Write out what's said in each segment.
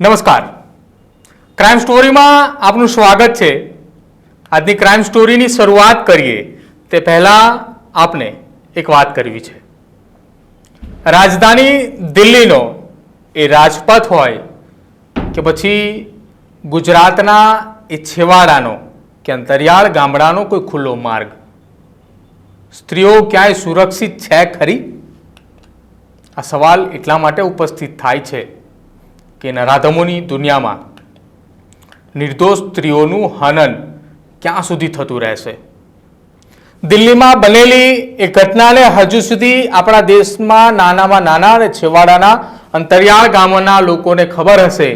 નમસ્કાર, ક્રાઇમ સ્ટોરીમાં આપનું સ્વાગત છે। આજની ક્રાઇમ સ્ટોરીની શરૂઆત કરીએ તે પહેલા આપને એક વાત કરવી છે। રાજધાની દિલ્હીનો એ રાજપથ હોય કે પછી ગુજરાતના એ છેવાડાનો કે અંતરિયાળ ગામડાનો કોઈ ખુલ્લો માર્ગ, સ્ત્રીઓ ક્યાંય સુરક્ષિત છે ખરી? આ સવાલ એટલા માટે ઉપસ્થિત થાય છે કે નરાધમોની દુનિયામાં નિર્દોષ સ્ત્રીઓનું હનન ક્યાં સુધી થતું રહેશે? દિલ્હીમાં બનેલી એ ઘટનાને હજુ સુધી આપણા દેશમાં નાનામાં નાના અને છેવાડાના અંતરિયાળ ગામોના લોકોને ખબર હશે,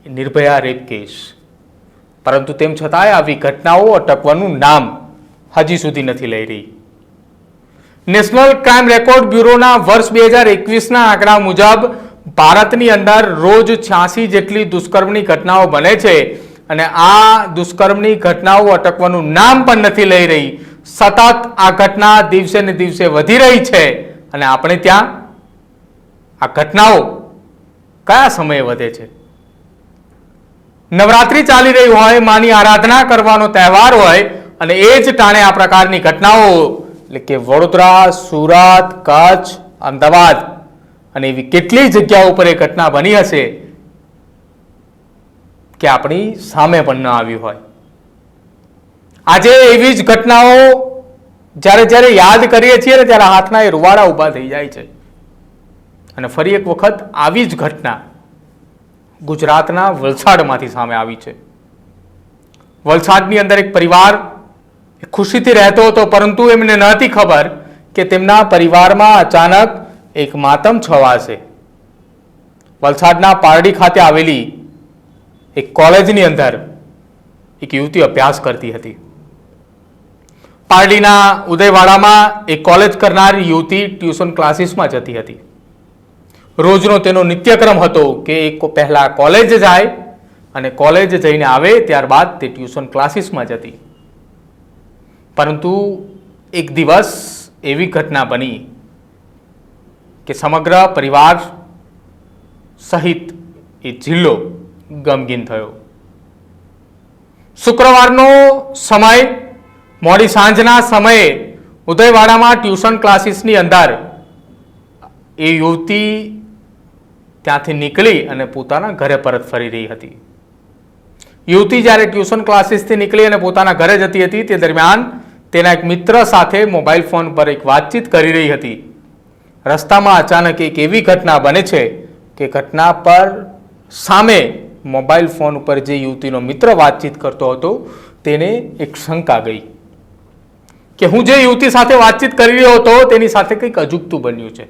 નિર્ભયા રેપ કેસ। પરંતુ તેમ છતાંય આવી ઘટનાઓ અટકવાનું નામ હજી સુધી નથી લઈ રહી। નેશનલ ક્રાઇમ રેકોર્ડ બ્યુરોના વર્ષ 2021ના આંકડા મુજબ ભારતની અંદર રોજ 86 જેટલી દુષ્કર્મની ઘટનાઓ બને છે અને આ દુષ્કર્મની ઘટનાઓ અટકવાનું નામ પણ નથી લઈ રહી। સતત આ ઘટના દિવસે ને દિવસે વધી રહી છે અને આપણે ત્યાં આ ઘટનાઓ કયા સમયે વધે છે? નવરાત્રી ચાલી રહી હોય, માની આરાધના કરવાનો તહેવાર હોય અને એ જ ટાણે આ પ્રકારની ઘટનાઓ એટલે કે વડોદરા, સુરત, કચ્છ, અમદાવાદ અને એવી કેટલી જગ્યાઓ ઉપર એ ઘટના બની હશે કે આપણી સામે પણ ન આવી હોય। આજે એવી જ ઘટનાઓ જ્યારે યાદ કરીએ છીએ ને ત્યારે હાથના એ રૂવાડા ઊભા થઈ જાય છે। અને ફરી એક વખત આવી જ ઘટના ગુજરાતના વલસાડમાંથી સામે આવી છે। વલસાડની અંદર એક પરિવાર ખુશીથી રહેતો હતો, પરંતુ એમને નહોતી ખબર કે તેમના પરિવારમાં અચાનક એક માતમ છવાશે। વલસાડના પારડી ખાતે આવેલી એક કોલેજની અંદર એક યુવતી અભ્યાસ કરતી હતી। પારડીના ઉદયવાડામાં એક કોલેજ કરનાર યુવતી ટ્યુશન ક્લાસીસમાં જતી હતી। રોજનો તેનો નિત્યક્રમ હતો કે એક પહેલા કોલેજ જાય અને કોલેજ જઈને આવે, ત્યારબાદ તે ટ્યુશન ક્લાસીસમાં જતી। પરંતુ એક દિવસ એવી ઘટના બની કે સમગ્ર પરિવાર સહિત એ જિલ્લો ગમગીન થયો। શુક્રવારનો સમય, મોડી સાંજના સમયે ઉદયવાડામાં ટ્યુશન ક્લાસીસની અંદર એ યુવતી ત્યાંથી નીકળી અને પોતાના ઘરે પરત ફરી રહી હતી। યુવતી જ્યારે ટ્યુશન ક્લાસીસથી નીકળી અને પોતાના ઘરે જતી હતી તે દરમિયાન તેના એક મિત્ર સાથે મોબાઈલ ફોન પર એક વાતચીત કરી રહી હતી। રસ્તામાં અચાનક એક એવી ઘટના બને છે કે ઘટના પર સામે મોબાઈલ ફોન ઉપર જે યુવતીનો મિત્ર વાતચીત કરતો હતો તેને એક શંકા ગઈ કે હું જે યુવતી સાથે વાતચીત કરી રહ્યો હતો તેની સાથે કંઈક અજુગતું બન્યું છે।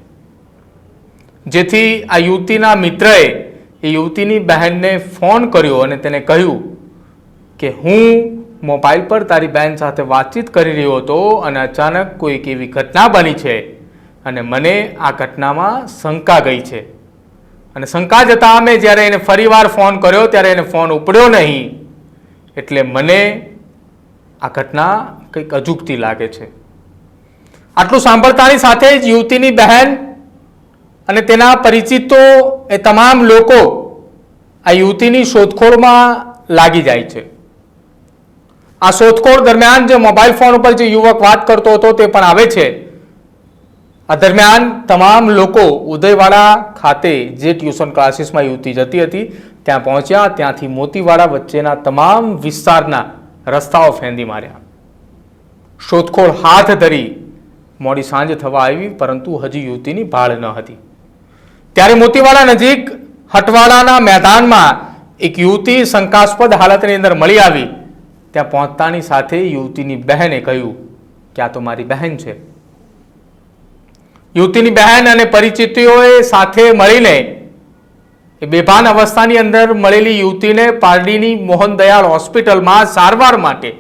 જેથી આ યુવતીના મિત્રએ એ યુવતીની બહેનને ફોન કર્યો અને તેને કહ્યું કે હું મોબાઈલ પર તારી બહેન સાથે વાતચીત કરી રહ્યો હતો અને અચાનક કોઈક એવી ઘટના બની છે અને મને આ ઘટનામાં શંકા ગઈ છે। અને શંકા જતા મેં જ્યારે એને ફરીવાર ફોન કર્યો ત્યારે એને ફોન ઉપડ્યો નહીં, એટલે મને આ ઘટના કંઈક અજુગતી લાગે છે। આટલું સાંભળતાની સાથે જ યુવતીની બહેન અને તેના પરિચિતો એ તમામ લોકો આ યુવતીની શોધખોળમાં લાગી જાય છે। આ શોધખોળ દરમિયાન જે મોબાઈલ ફોન ઉપર જે યુવક વાત કરતો હતો તે પણ આવે છે। આ દરમિયાન તમામ લોકો ઉદયવાડા ખાતે જે ટ્યુશન ક્લાસીસમાં યુવતી જતી હતી ત્યાં પહોંચ્યા। ત્યાંથી મોતીવાડા વચ્ચેના તમામ વિસ્તારના રસ્તાઓ ફેંદી માર્યા, શોધખોળ હાથ ધરી। મોડી સાંજ થવા આવી પરંતુ હજી યુવતીની ભાળ ન હતી। ત્યારે મોતીવાડા નજીક હટવાડાના મેદાનમાં એક યુવતી શંકાસ્પદ હાલતની અંદર મળી આવી। ત્યાં પહોંચતાની સાથે યુવતીની બહેને કહ્યું કે આ તો મારી બહેન છે। યુવતીની બહેન અને પરિચિતોએ સાથે મળીને એ બેભાન અવસ્થાની અંદર મળેલી યુવતીને પારડીની મોહનદયાળ હોસ્પિટલમાં સારવાર માટે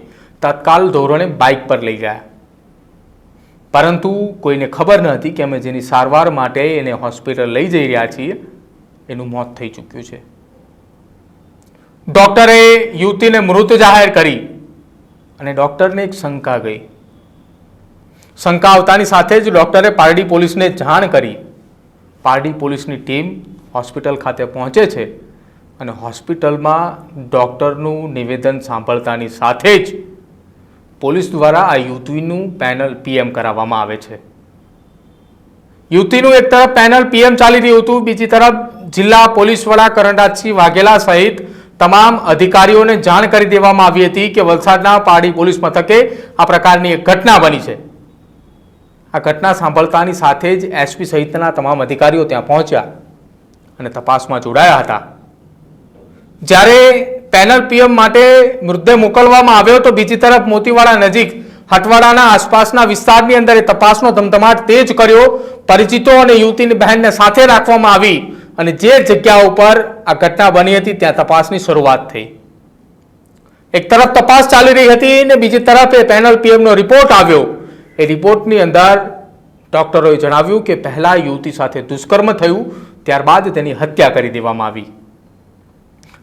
તત્કાલ ધોરણે બાઇક પર લઈ ગયા। પરંતુ કોઈને ખબર ન હતી કે અમે જેની સારવાર માટે એને હોસ્પિટલ લઈ જઈ રહ્યા છીએ એનું મોત થઈ ચૂક્યું છે। ડોક્ટરે યુવતીને મૃત જાહેર કરી અને ડોક્ટરને એક શંકા ગઈ। શંકા આવતાની સાથે જ ડોક્ટરે પારડી પોલીસને જાણ કરી। પારડી પોલીસની ટીમ હોસ્પિટલ ખાતે પહોંચે છે અને હોસ્પિટલમાં ડૉક્ટરનું નિવેદન સાંભળતાની સાથે જ પોલીસ દ્વારા આ યુવતીનું પેનલ પીએમ કરાવવામાં આવે છે. યુવતીનું એક તરફ પેનલ પીએમ ચાલી રહ્યું હતું, બીજી તરફ જિલ્લા પોલીસ વડા કરણરાજસિંહ વાઘેલા સહિત તમામ અધિકારીઓને જાણ કરી દેવામાં આવી હતી કે વલસાડના પારડી પોલીસ મથકે આ પ્રકારની એક ઘટના બની છે. આ ઘટના સાંભળતાની સાથે જ એસપી સહિતના તમામ અધિકારીઓ ત્યાં પહોંચ્યા અને તપાસમાં જોડાયા હતા. જ્યારે પેનલ પીએમ માટે મૃતદેહ મોકલવામાં આવ્યો તો બીજી તરફ મોતીવાડા નજીક હટવાડાના આસપાસના વિસ્તારની અંદર તપાસનો ધમધમાટ તેજ કર્યો. પરિચિતો અને યુવતીની બહેનને સાથે રાખવામાં આવી અને જે જગ્યા ઉપર આ ઘટના બની હતી ત્યાં તપાસની શરૂઆત થઈ. એક તરફ તપાસ ચાલી રહી હતી અને બીજી તરફ એ પેનલ પીએમનો રિપોર્ટ આવ્યો. એ રિપોર્ટની અંદર ડોક્ટરોએ જણાવ્યું કે પહેલા યુવતી સાથે દુષ્કર્મ થયું, ત્યારબાદ તેની હત્યા કરી દેવામાં આવી.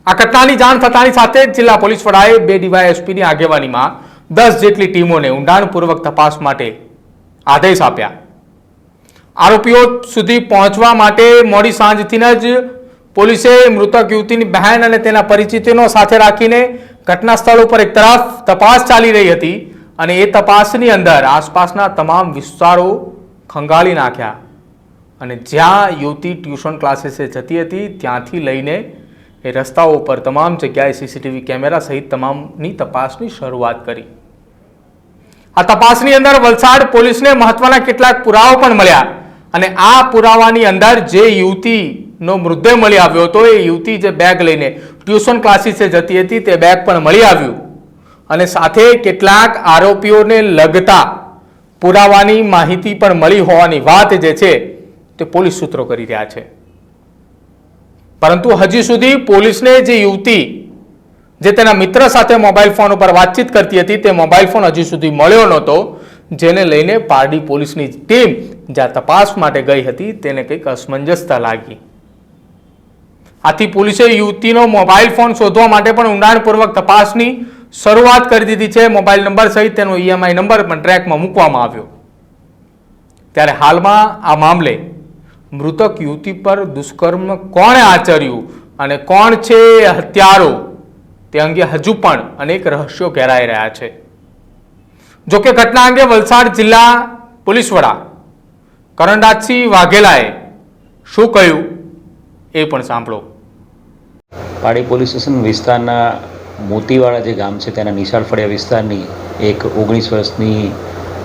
આ ઘટનાની જાણ થતાની સાથે જ જિલ્લા પોલીસ વડાએ 2 ડીવાયએસપીની આગેવાનીમાં 10 જેટલી ટીમોને ઊંડાણપૂર્વક તપાસ માટે આદેશ આપ્યા. આરોપીઓ સુધી પહોંચવા માટે મોડી સાંજથી જ પોલીસે મૃતક યુવતીની બહેન અને તેના પરિચિતોનો સાથે રાખીને ઘટના સ્થળ ઉપર એક તરફ તપાસ ચાલી રહી હતી અને એ તપાસની અંદર આસપાસના તમામ વિસ્તારો ખંગાળી નાખ્યા અને જ્યાં યુવતી ટ્યુશન ક્લાસીસે જતી હતી ત્યાંથી લઈને એ રસ્તાઓ પર તમામ જગ્યાએ સીસીટીવી કેમેરા સહિત તમામની તપાસની શરૂઆત કરી. આ તપાસની અંદર વલસાડ પોલીસને મહત્વના કેટલાક પુરાવા પણ મળ્યા અને આ પુરાવાની અંદર જે યુવતીનો મૃતદેહ મળી આવ્યો હતો એ યુવતી જે બેગ લઈને ટ્યુશન ક્લાસીસે જતી હતી તે બેગ પણ મળી આવ્યું અને સાથે કેટલાક આરોપીઓને લગતા પુરાવાની માહિતી પણ મળી હોવાની વાત જે છે તે પોલીસ સૂત્રો કરી રહ્યા છે. પરંતુ હજી સુધી પોલીસને જે યુવતી જે તેના મિત્ર સાથે મોબાઈલ ફોન ઉપર વાતચીત કરતી હતી તે મોબાઈલ ફોન હજી સુધી મળ્યો નહોતો, જેને લઈને પારડી પોલીસની ટીમ જ્યાં તપાસ માટે ગઈ હતી તેને કંઈક અસમંજસતા લાગી. આથી પોલીસે યુવતીનો મોબાઈલ ફોન શોધવા માટે પણ ઊંડાણપૂર્વક તપાસની શરૂઆત કરી દીધી છે. મોબાઈલ નંબર સહિત તેનો EMI નંબર પણ ટ્રેકમાં મૂકવામાં આવ્યો. ત્યારે હાલમાં આ મામલે મૃતક યુવતી પર દુષ્કર્મ કોણે આચર્યું અને કોણ છે હત્યારો તે અંગે હજુ પણ અનેક રહસ્યો ઘેરાઈ રહ્યા છે. જોકે ઘટના અંગે વલસાડ જિલ્લા પોલીસ વડા કરણરાજસિંહ વાઘેલાએ શું કહ્યું એ પણ સાંભળો. પારડી પોલીસ સ્ટેશન વિસ્તારના મોતીવાડા જે ગામ છે તેના નિશાળ ફળિયા વિસ્તારની એક 19 વર્ષની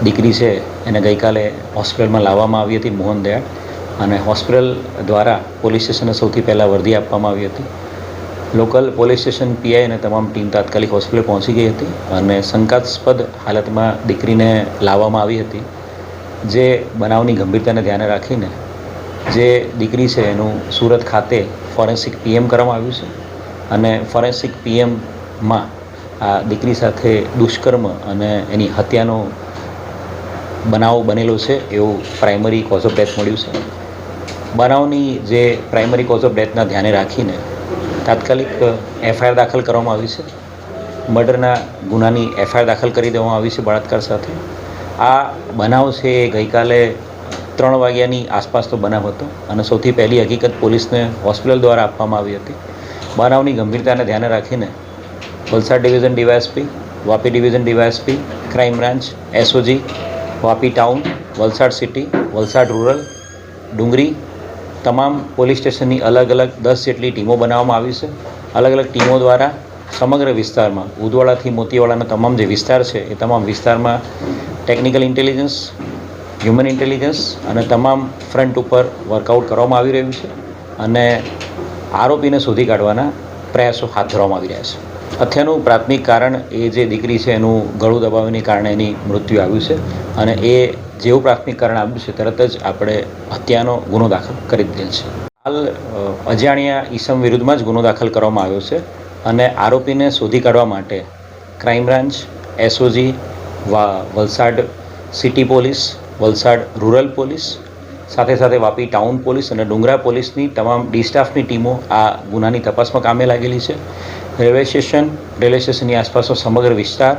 દીકરી છે, એને ગઈકાલે હોસ્પિટલમાં લાવવામાં આવી હતી મોહન દયાળ, અને હોસ્પિટલ દ્વારા પોલીસ સ્ટેશને સૌથી પહેલાં વર્દી આપવામાં આવી હતી. લોકલ પોલીસ સ્ટેશન પીઆઈ અને તમામ ટીમ તાત્કાલિક હોસ્પિટલ પહોંચી ગઈ હતી અને શંકાસ્પદ હાલતમાં દીકરીને લાવવામાં આવી હતી. જે બનાવની ગંભીરતાને ધ્યાને રાખીને જે દીકરી છે એનું સુરત ખાતે ફોરેન્સિક પીએમ કરવામાં આવ્યું છે અને ફોરેન્સિક પીએમમાં આ દીકરી સાથે દુષ્કર્મ અને એની હત્યાનો બનાવ બનેલો છે એવું પ્રાઇમરી કોઝ ઓફ ડેથ મળ્યું છે. બનાવની જે પ્રાઇમરી કોઝ ઓફ ડેથના ધ્યાને રાખીને તાત્કાલિક FIR દાખલ કરવામાં આવી છે. મર્ડરના ગુનાની FIR દાખલ કરી દેવામાં આવી છે બળાત્કાર સાથે. આ બનાવ છે એ ગઈકાલે 3 વાગ્યાની આસપાસનો બનાવ હતો અને સૌથી પહેલી હકીકત પોલીસને હોસ્પિટલ દ્વારા આપવામાં આવી હતી. બનાવની ગંભીરતાને ધ્યાને રાખીને Valsad division DYSP, Vapi division DYSP, crime branch, SOG, Vapi town, Valsad city, Valsad rural, Dungri તમામ પોલીસ સ્ટેશનની અલગ અલગ 10 જેટલી ટીમો બનાવવામાં આવી છે. અલગ અલગ ટીમો દ્વારા સમગ્ર વિસ્તારમાં ઉદવાડાથી મોતીવાડાના તમામ જે વિસ્તાર છે એ તમામ વિસ્તારમાં ટેકનિકલ ઇન્ટેલિજન્સ, હ્યુમન ઇન્ટેલિજન્સ અને તમામ ફ્રન્ટ ઉપર વર્કઆઉટ કરવામાં આવી રહ્યું છે અને આરોપીને શોધી કાઢવાના પ્રયાસો હાથ ધરવામાં આવી રહ્યા છે. હત્યાનું પ્રાથમિક કારણ એ જે દીકરી છે એનું ગળું દબાવીને કારણે એની મૃત્યુ આવ્યું છે અને એ જેવું પ્રાથમિક કારણ આવ્યું છે તરત જ આપણે હત્યાનો ગુનો દાખલ કરી દીધેલ છે. હાલ અજાણ્યા ઈસમ વિરુદ્ધમાં જ ગુનો દાખલ કરવામાં આવ્યો છે અને આરોપીને શોધી કાઢવા માટે crime branch, SOG, Valsad city police, Valsad rural police સાથે સાથે વાપી ટાઉન પોલીસ અને ડુંગરા પોલીસની તમામ ડી સ્ટાફની ટીમો આ ગુનાની તપાસમાં કામે લાગેલી છે. રેલવે સ્ટેશનની આસપાસનો સમગ્ર વિસ્તાર,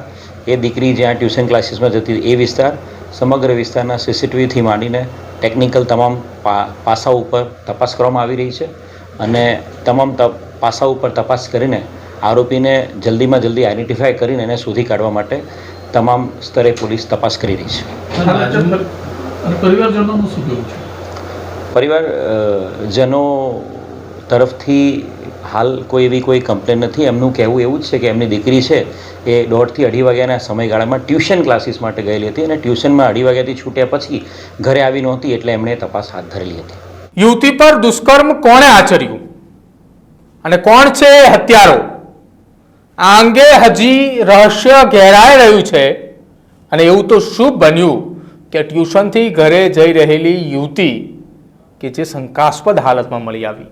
એ દીકરી જ્યાં ટ્યુશન ક્લાસીસમાં જતી એ વિસ્તાર, સમગ્ર વિસ્તારના CCTVથી માંડીને ટેકનિકલ તમામ પાસાઓ ઉપર તપાસ કરવામાં આવી રહી છે અને તમામ પાસા ઉપર તપાસ કરીને આરોપીને જલ્દીમાં જલ્દી આઈડેન્ટિફાય કરીને એને શોધી કાઢવા માટે તમામ સ્તરે પોલીસ તપાસ કરી રહી છે. પરિવારજનોનું શું કહેવું છે? પરિવારજનો તરફથી હાલ કોઈ કમ્પ્લેન નથી. એમનું કહેવું એવું જ છે કે એમની દીકરી છે એ 1:30 થી 2:30 વાગ્યાના સમયગાળામાં ટ્યુશન ક્લાસીસ માટે ગયેલી હતી અને ટ્યુશનમાં 2:30 વાગ્યાથી છૂટ્યા પછી ઘરે આવી નહોતી, એટલે એમણે તપાસ હાથ ધરેલી હતી. યુવતી પર દુષ્કર્મ કોણે આચર્યું અને કોણ છે હત્યારો, આ અંગે હજી રહસ્ય ઘેરાઈ રહ્યું છે. અને એવું તો શું બન્યું કે ટ્યુશનથી ઘરે જઈ રહેલી યુવતી કે જે શંકાસ્પદ હાલતમાં મળી આવી.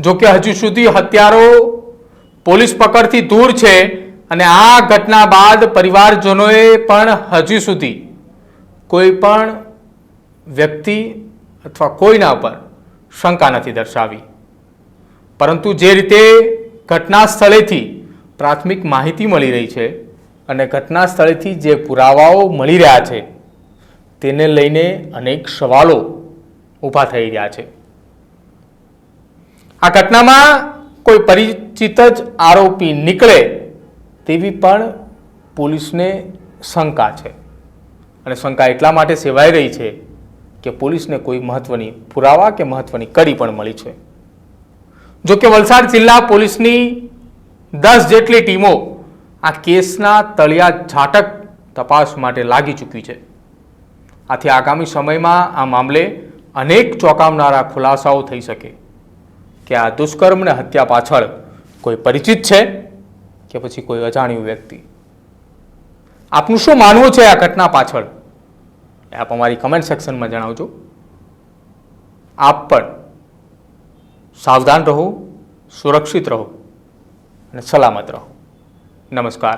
જો કે હજુ સુધી હત્યારો પોલીસ પકડથી દૂર છે અને આ ઘટના બાદ પરિવારજનોએ પણ હજુ સુધી કોઈ પણ વ્યક્તિ અથવા કોઈના પર શંકા નથી દર્શાવી. પરંતુ જે રીતે ઘટના સ્થળેથી પ્રાથમિક માહિતી મળી રહી છે અને ઘટના સ્થળેથી જે પુરાવાઓ મળી રહ્યા છે તેને લઈને અનેક સવાલો ઊભા થઈ રહ્યા છે. આ ઘટનામાં કોઈ પરિચિત જ આરોપી નીકળે તેવી પણ પોલીસને શંકા છે. અને શંકા એટલા માટે સેવાઈ રહી છે કે પોલીસને કોઈ મહત્વની પુરાવા કે મહત્વની કડી પણ મળી છે. જો કે વલસાડ જિલ્લા પોલીસની 10 જેટલી ટીમો આ કેસના તળિયા ઝાટક તપાસ માટે લાગી ચૂકી છે. આથી આગામી સમયમાં આ મામલે અનેક ચોંકાવનારા ખુલાસાઓ થઈ શકે કે આ દુષ્કર્મ અને હત્યા પાછળ કોઈ પરિચિત છે કે પછી કોઈ અજાણ્યું વ્યક્તિ. આપનું શું માનવું છે આ ઘટના પાછળ? આપ અમારી કમેન્ટ સેક્શનમાં જણાવજો. આપ પણ સાવધાન રહો, સુરક્ષિત રહો અને સલામત રહો. નમસ્કાર.